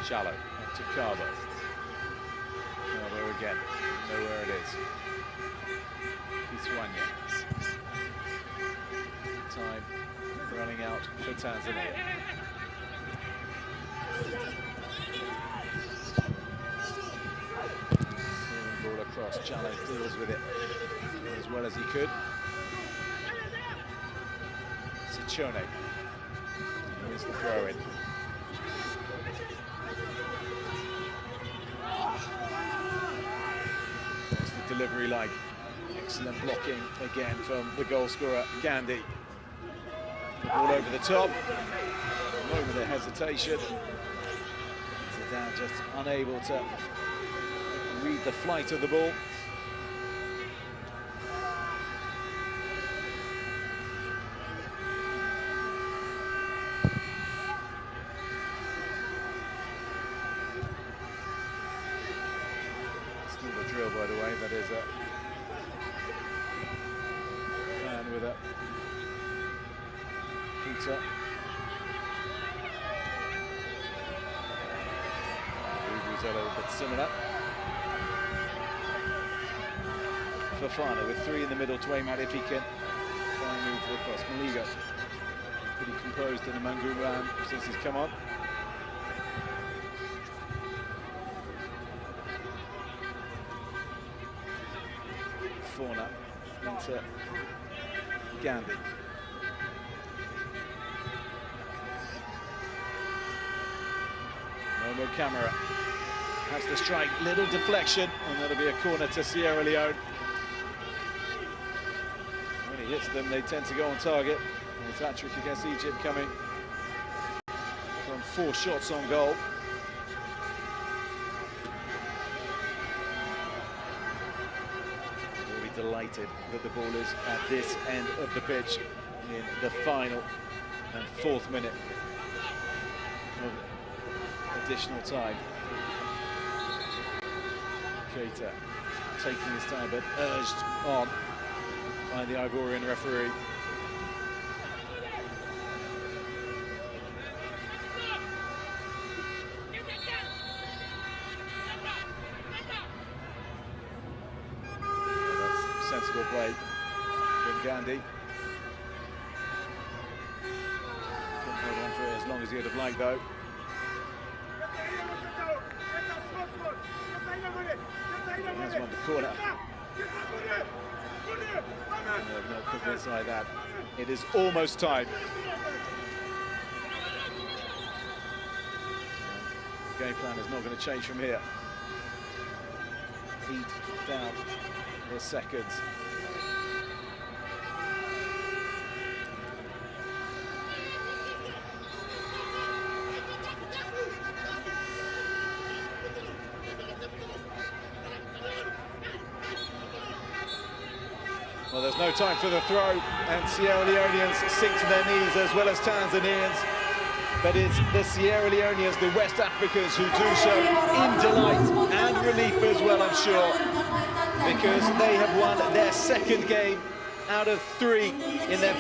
Shallow, up to Carbo. Carbo again, know where it is. Swanya. Time running out for Tanzania. Steering ball across, Jallo deals with it as well as he could. Sichone wins the throw in. What's the delivery like? Excellent blocking again from the goal scorer, Gandhi. The ball over the top. A moment of hesitation. Zidane just unable to read the flight of the ball. Still the drill, by the way, that is a with a Peter. Ruby's a little bit similar. Fofana with 3 in the middle to aim at if he can try and move across. Maligo pretty composed in the Mangu round since he's come on. Fauna into Gandhi. Momo Camera has the strike, little deflection, and that'll be a corner to Sierra Leone. When he hits them, they tend to go on target. And it's hat-trick against Egypt coming from 4 shots on goal. Delighted that the ball is at this end of the pitch in the final and 4th minute of additional time. Keita taking his time but urged on by the Ivorian referee. Sensible play from Gandhi. Couldn't hold on for it as long as he would have liked, though. He has won the corner. Not convinced like that. It is almost time. The game plan is not going to change from here. Heat down the seconds. Well, there's no time for the throw, and Sierra Leoneans sink to their knees as well as Tanzanians. but it's the Sierra Leoneans, the West Africans, who do so in delight and relief as well, I'm sure, because they have won their second game out of 3 in their